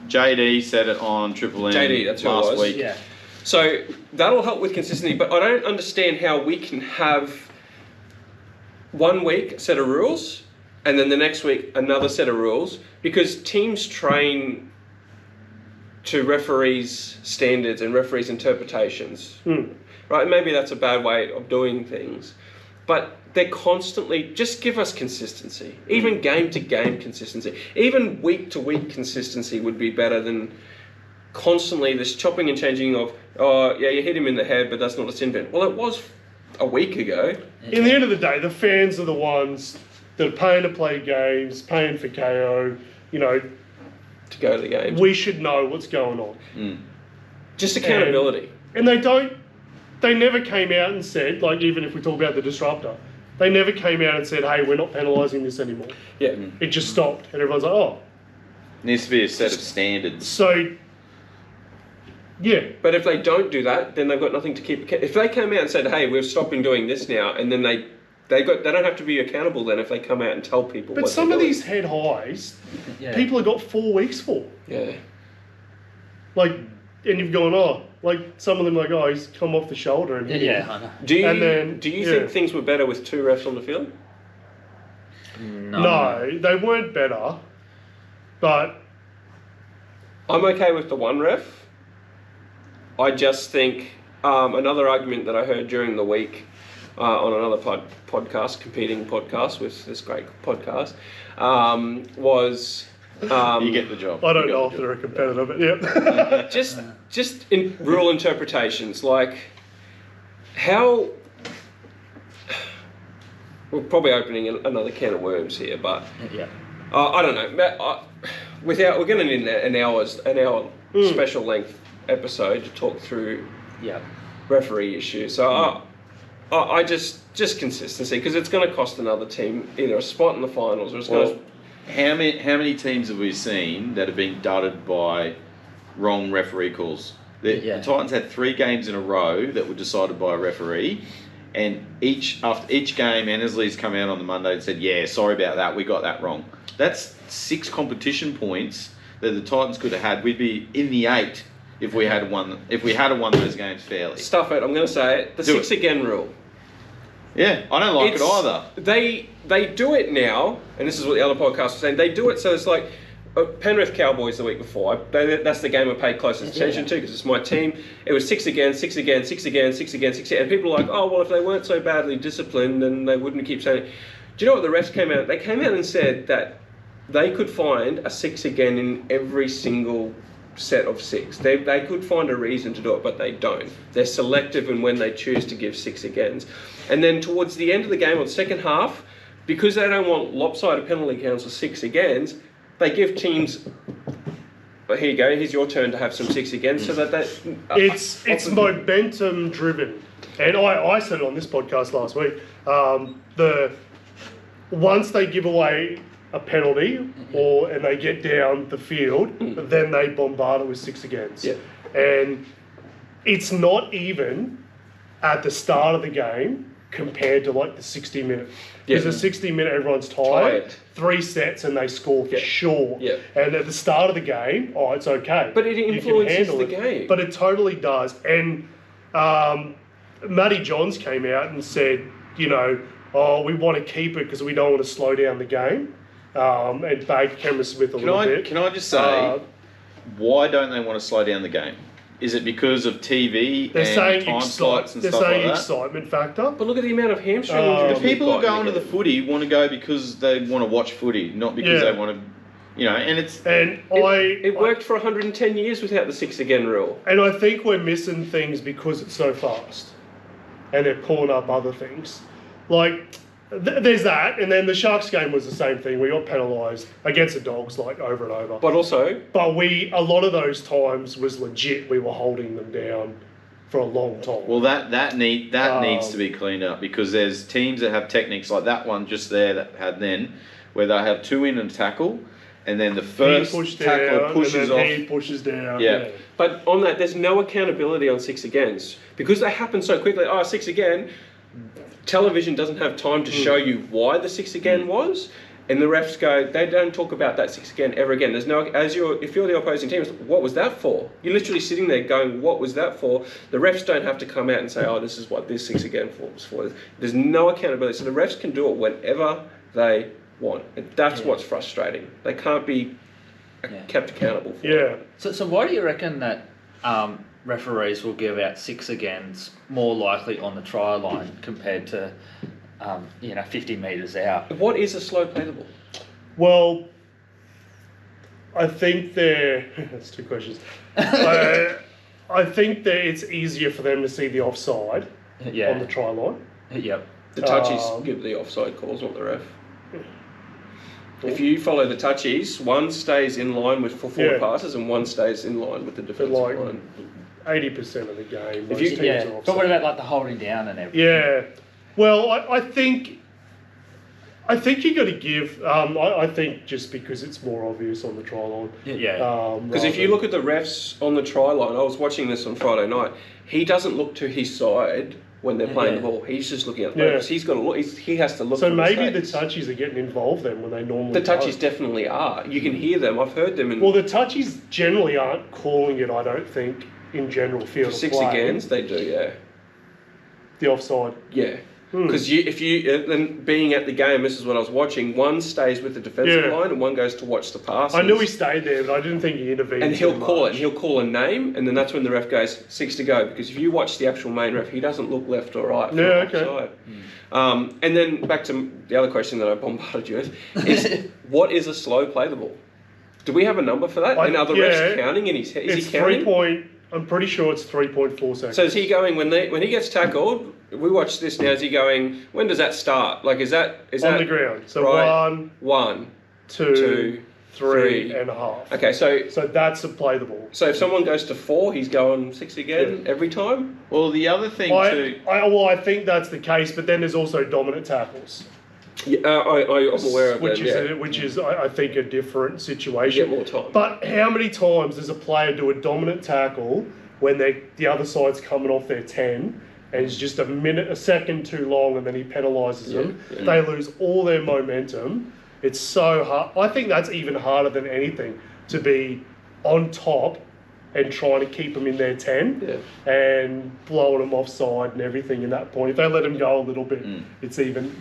JD said it on Triple M JD, that's who it last was. week. Yeah. So that'll help with consistency, but I don't understand how we can have 1 week a set of rules and then the next week another set of rules, because teams train to referees' standards and referees' interpretations. Right? Maybe that's a bad way of doing things, but they're constantly, just give us consistency. Even game to game consistency. Even week to week consistency would be better than constantly this chopping and changing of, oh, yeah, you hit him in the head, but that's not a sin bin. Well, it was a week ago. In the end of the day, the fans are the ones that are paying to play games, paying for KO. You know, To go to the game. we should know what's going on. Just accountability. And they never came out and said, like, even if we talk about the disruptor, they never came out and said, hey, we're not penalising this anymore. Yeah. It just stopped. And everyone's like, oh. Needs to be a set of standards. So, yeah. But if they don't do that, then they've got nothing to keep. If they came out and said, hey, we're stopping doing this now, and then they don't have to be accountable then if they come out and tell people But what some they're of doing. these head highs, Yeah. people have got 4 weeks for. Yeah. Like, and you've gone, oh, like some of them like, oh, he's come off the shoulder and hit him. Yeah, I know. Do you, And then- do you yeah. think things were better with 2 refs on the field? No, they weren't better, but I'm okay with the 1 ref. I just think another argument that I heard during the week on another podcast, competing podcast with this great podcast, was... you get the job. I don't know if they're a competitor, but yeah. just in rule interpretations, like how... We're probably opening another can of worms here, but I don't know. We're going to need an hour special length episode to talk through referee issues. So I just consistency, because it's going to cost another team either a spot in the finals or it's going to. How many teams have we seen that have been dudded by wrong referee calls? The Titans had 3 games in a row that were decided by a referee, and after each game, Annesley's come out on the Monday and said, "Yeah, sorry about that, we got that wrong." That's 6 competition points that the Titans could have had. We'd be in the 8 if we had won. If we had won those games fairly. Stuff it. I'm going to say it. The 6 again rule. Yeah, I don't like it either. They do it now, and this is what the other podcast was saying. They do it so it's like Penrith Cowboys the week before. That's the game I paid closest attention to because it's my team. It was 6 again, 6 again, 6 again, 6 again, 6 again. And people are like, oh, well, if they weren't so badly disciplined, then they wouldn't keep saying it. Do you know what the refs came out? They came out and said that they could find a 6 again in every single set of 6. They could find a reason to do it, but they don't. They're selective in when they choose to give 6 agains. And then towards the end of the game, or the second half, because they don't want lopsided penalty counts or 6 agains, they give teams, well, here you go, here's your turn to have some 6 agains, so that it's momentum driven. And I said it on this podcast last week. Once they give away a penalty and they get down the field, then they bombard it with 6 agains. Yeah. And it's not even at the start of the game compared to like the 60-minute. Because the 60-minute, everyone's tired. 3 sets and they score for sure. Yeah. And at the start of the game, it's okay. But it influences the game. But it totally does. And Matty Johns came out and said, we want to keep it because we don't want to slow down the game. And bag Cameron Smith a little bit. Can I just say, why don't they want to slow down the game? Is it because of TV and time slots and stuff like that? They're saying excitement factor. But look at the amount of hamstring injuries. The people who go into the footy want to go because they want to watch footy, not because they want to, and it's... It worked for 110 years without the 6 again rule. And I think we're missing things because it's so fast. And they're pulling up other things. Like... There's that, and then the Sharks game was the same thing. We got penalised against the Dogs over and over. But a lot of those times was legit. We were holding them down for a long time. Well, that needs to be cleaned up because there's teams that have techniques like that one just there that had where they have 2 in and tackle, and then the first tackler pushes off. He pushes down. Yeah. But on that, there's no accountability on 6 agains because they happen so quickly. 6 again. Television doesn't have time to show you why the 6 again was, and the refs they don't talk about that 6 again ever again. There's no, if you're the opposing team, what was that for? You're literally sitting there going, what was that for? The refs don't have to come out and say, this is what this 6 again was for. There's no accountability, so the refs can do it whenever they want. And that's what's frustrating. They can't be kept accountable for it. So why do you reckon that referees will give out 6 agains more likely on the try line compared to 50 metres out? What is a slow play the ball? Well, I think that's 2 questions. I think that it's easier for them to see the offside on the try line. Yep. The touchies give the offside calls, not the ref. If you follow the touchies, one stays in line with forward passes and one stays in line with the defensive line. 80% of the game. But what about like the holding down and everything? Yeah. Well, I think you got to give. I think just because it's more obvious on the try line. Yeah. Because if you look at the refs on the try line, I was watching this on Friday night. He doesn't look to his side when they're playing the ball. He's just looking at the refs. He's got to look. He has to look. So maybe the touchies are getting involved then when they normally. The touchies definitely are. You can hear them. I've heard them. Well, the touchies generally aren't calling it. I don't think. In general field for 6 agains, they do, The offside. Yeah. Because if you and being at the game, this is what I was watching. One stays with the defensive line, and one goes to watch the passes. I knew he stayed there, but I didn't think he intervened. And he'll call it. And he'll call a name, and then that's when the ref goes 6 to go. Because if you watch the actual main ref, he doesn't look left or right. Offside. And then back to the other question that I bombarded you with is what is a slow play the ball? Do we have a number for that? And are the refs counting in his head? Is he counting? I'm pretty sure it's 3.4 seconds. So is he going when he gets tackled? We watch this now. Is he going? When does that start? Like is that on the ground? So right, 1, 2, 3 and a half. Okay, so that's a play the ball. So if someone goes to 4, he's going 6 again every time. Well, the other thing too. I think that's the case, but then there's also dominant tackles. Yeah, I'm aware of that. Which is, I think, a different situation. You get more time. But how many times does a player do a dominant tackle when the other side's coming off their 10 and it's just a second too long and then he penalises them? Yeah. They lose all their momentum. It's so hard. I think that's even harder than anything, to be on top and trying to keep them in their 10 and blowing them offside and everything in that point. If they let them go a little bit, it's even,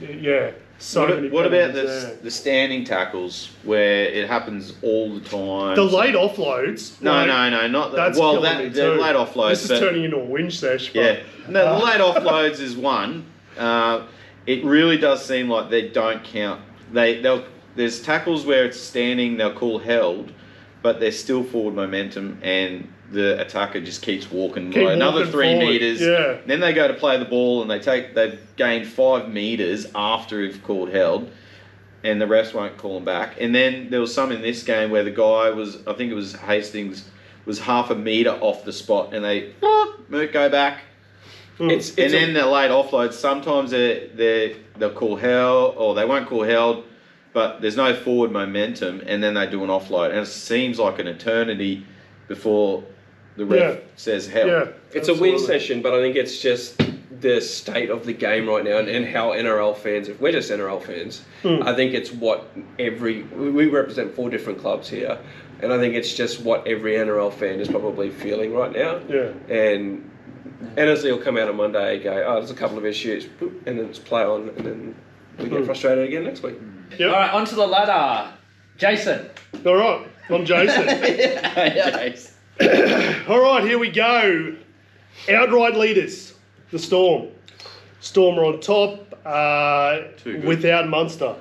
So what about the standing tackles where it happens all the time? The late offloads? No, not that. That's well, the late offloads. This is turning into a whinge sesh. Yeah. No, the late offloads is one. It really does seem like they don't count. There's tackles where it's standing, they'll call held, but there's still forward momentum and the attacker just keeps walking by another 3 meters. Yeah. Then they go to play the ball and they've gained 5 meters after we've called held, and the refs won't call them back. And then there was some in this game where the guy I think it was Hastings, was half a meter off the spot, and they go back. And then the late offloads, sometimes they'll call held, or they won't call held, but there's no forward momentum, and then they do an offload, and it seems like an eternity before the ref says held. Yeah, it's a win session, but I think it's just the state of the game right now and how NRL fans, if we're just NRL fans, I think it's what we represent 4 different clubs here, and I think it's just what every NRL fan is probably feeling right now. Yeah. And honestly, will come out on Monday and go, there's a couple of issues, and then it's play on, and then we get frustrated again next week. Yep. All right, onto the ladder. Jason. All right, I'm Jason. All right, here we go. Outright leaders, the Storm. Storm are on top without Munster.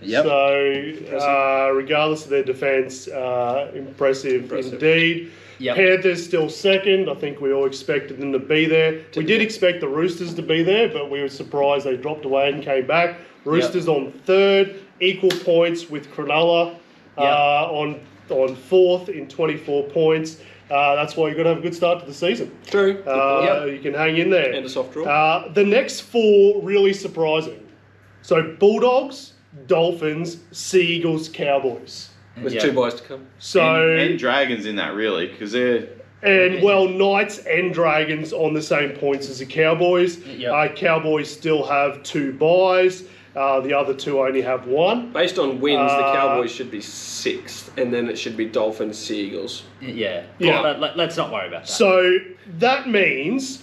Yep. So, regardless of their defence, impressive indeed. Yep. Panthers still second. I think we all expected them to be there. We did expect the Roosters to be there, but we were surprised they dropped away and came back. Roosters on third, equal points with Cronulla on fourth in 24 points. That's why you've got to have a good start to the season. True. You can hang in there. And a soft draw. The next 4, really surprising. So Bulldogs, Dolphins, Sea Eagles, Cowboys. With 2 buys to come. So and Dragons in that, really, because they're... And, Knights and Dragons on the same points as the Cowboys. Yep. Cowboys still have 2 buys. The other 2 only have 1. Based on wins, the Cowboys should be 6th, and then it should be Dolphins, Sea Eagles. Yeah. Let's not worry about that. So that means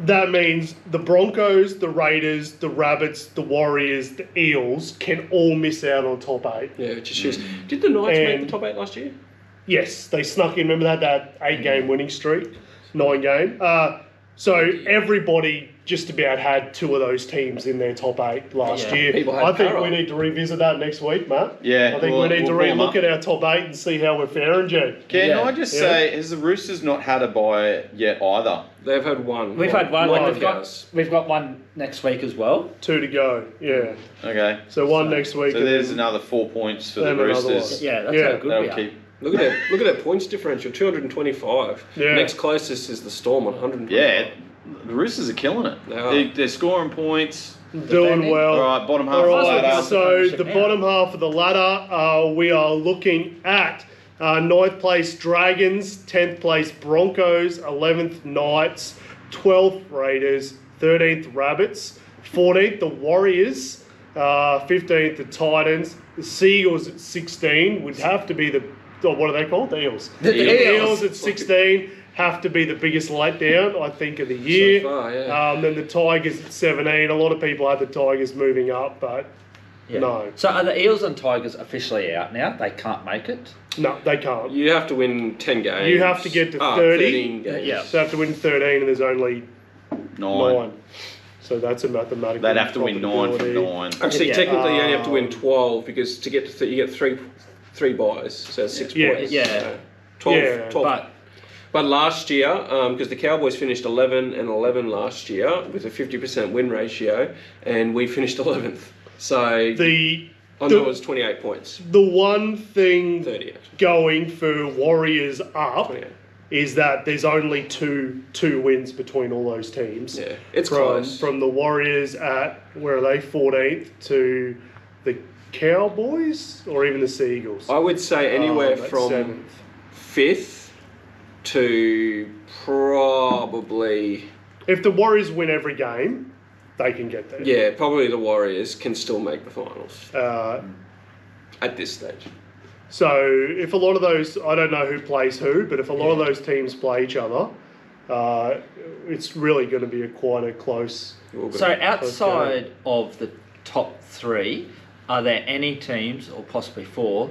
the Broncos, the Raiders, the Rabbits, the Warriors, the Eels can all miss out on top 8. Yeah, just Did the Knights make the top 8 last year? Yes, they snuck in. Remember that 8-game winning streak, 9-game. So everybody just about had 2 of those teams in their top 8 last year. I think we need to revisit that next week, Matt. Yeah, I think we need to re-look at our top 8 and see how we're faring, Jed. Can I just say, has the Roosters not had a bye yet either? They've had 1. We've had 1. We've got 1 next week as well. 2 to go. Yeah. Okay. So 1 next week. So there's another 4 points for the Roosters. Yeah, that's how good we are. Look at that points differential, 225. Yeah. Next closest is the Storm on 125. Yeah, the Roosters are killing it. They're scoring points. Doing well. All right, bottom half of the ladder. So the bottom half of the ladder, we are looking at 9th place Dragons, 10th place Broncos, 11th Knights, 12th Raiders, 13th Rabbits, 14th the Warriors, 15th the Titans, the Seagulls at 16 would have to be what are they called? The Eels. The Eels at 16. have to be the biggest letdown, I think, of the year. So far, yeah. Then the Tigers at 17. A lot of people had the Tigers moving up, but no. So are the Eels and Tigers officially out now? They can't make it? No, they can't. You have to win 10 games. You have to get to 30. 13 games. Yeah. So they have to win 13, and there's only 9. So that's a mathematical. They'd have to win 9 from 9. Actually, Yeah. technically, you only have to win 12 because to get to you get three buys, so 6 Yeah. points. Yeah. So 12. Yeah, 12. But last year, because the Cowboys finished 11 and 11 last year with a 50% win ratio, and we finished 11th. So I know it was 28 points. The one thing 30 actually. going for Warriors up 28. is that there's only two wins between all those teams. Yeah, it's close. From the Warriors at, where are they, 14th, to the Cowboys or even the Seagulls? I would say anywhere At from 7th. 5th to probably... If the Warriors win every game, they can get there. Yeah, probably the Warriors can still make the finals at this stage. So if a lot of those, I don't know who plays who, but if a lot of those teams play each other, it's really going to be quite a close. So outside of the top 3, are there any teams, or possibly 4,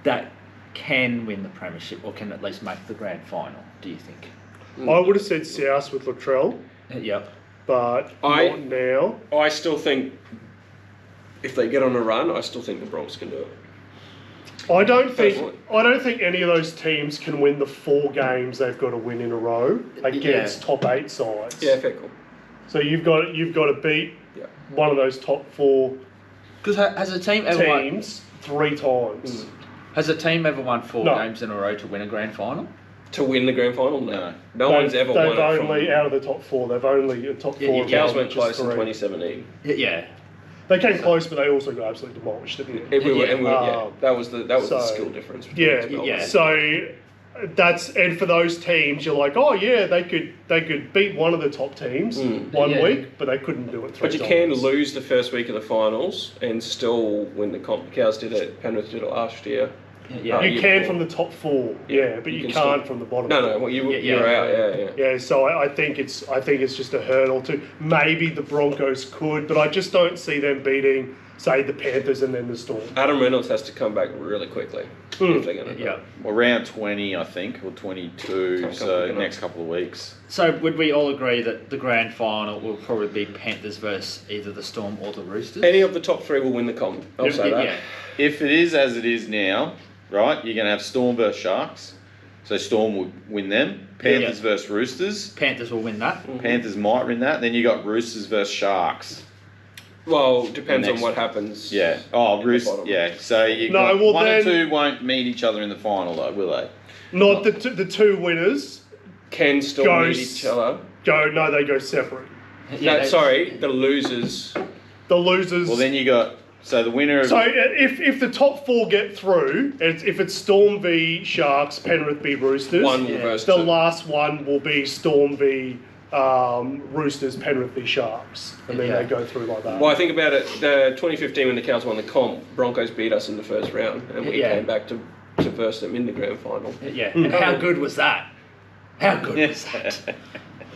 that can win the premiership or can at least make the grand final, do you think? I would have said South with Latrell, Yep. but not now. I still think if they get on a run, I still think the Bronx can do it. I don't Personally. think any of those teams can win the 4 games they've got to win in a row against top 8 sides. Yeah, fair call. So you've got to beat one of those top 4 Because has a team ever teams 3 times. Has a team ever won 4 No. games in a row to win a grand final? To win the grand final? No. No one's ever They've won it only, from... out of the top 4, they've only a top 4. Yeah, Cows games, went which is close in 3. 2017. Yeah. They came close, but they also got absolutely demolished at the end. That was the skill difference. between Yeah, those yeah. So and for those teams, you're like, oh yeah, they could beat one of the top teams one week, but they couldn't do it 3 But you times. can lose the first week of the finals and still win the comp. Cows did it. Penrith did it last year. Yeah. You can from the top 4, but you can't from the bottom. No, well, you're out. Yeah. Yeah, so I think it's just a hurdle to maybe the Broncos could, but I just don't see them beating, say, the Panthers and then the Storm. Adam Reynolds has to come back really quickly if they're going to. Yeah. Well, round 20, I think, or 22, so next couple of weeks. So would we all agree that the grand final will probably be Panthers versus either the Storm or the Roosters? Any of the top 3 will win the comp. I'll say that. Yeah. If it is as it is now, right, you're going to have Storm versus Sharks. So Storm will win them. Panthers versus Roosters. Panthers will win that. Panthers might win that. Then you got Roosters versus Sharks. Well, depends on what happens. Yeah. Oh, Roosters. Yeah. So one and 2 won't meet each other in the final, though, will they? Not the 2 winners Can still meet each other. No, they go separate. Yeah, the losers. The losers. Well, then you got. So the winner of... So if the top 4 get through, if it's Storm v Sharks, Penrith v Roosters, One will verse the 2. last one will be Storm v Roosters, Penrith v Sharks, and then they go through like that. Well, I think about it. The 2015 when the Cows won the comp, Broncos beat us in the first round, and we came back to verse them in the grand final. Yeah. And how good was that? How good was that?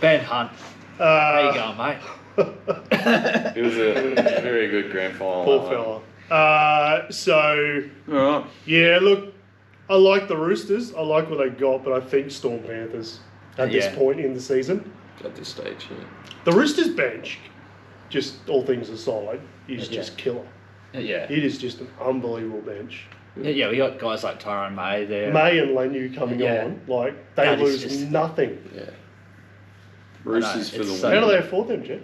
Ben Hunt. How you going, mate? It was a very good grand final. Poor fella. So, Alright. yeah, look, I like the Roosters. I like what they got, but I think Storm Panthers at this point in the season. At this stage, yeah. The Roosters bench, just all things aside, is just killer. Yeah. It is just an unbelievable bench. Yeah, we got guys like Tyrone May there. May and Lenu coming on, like, they That is lose just- nothing. Yeah. Roosters for it's the so- win. How do they afford them, Jet?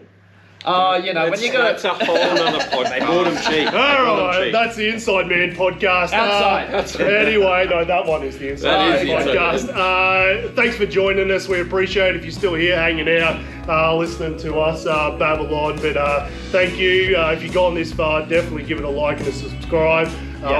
Oh, you know, when you got That's a whole other podcast. They bought them cheap. All right, that's the Inside Man podcast. Outside. Anyway, no, that one is the Inside That is Man the Inside podcast. Thanks for joining us. We appreciate it if you're still here hanging out, listening to us babble on. But thank you. If you've gone this far, definitely give it a like and a subscribe.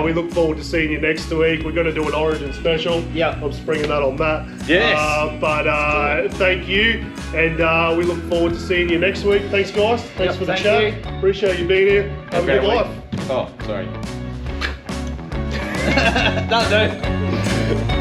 We look forward to seeing you next week. We're going to do an Origin special. Yep. I'm springing that on Matt. Yes. But thank you. And we look forward to seeing you next week. Thanks, guys. Thanks for the thank chat. you. Appreciate you being here. Have a good great life. week. Oh, sorry. that, dude.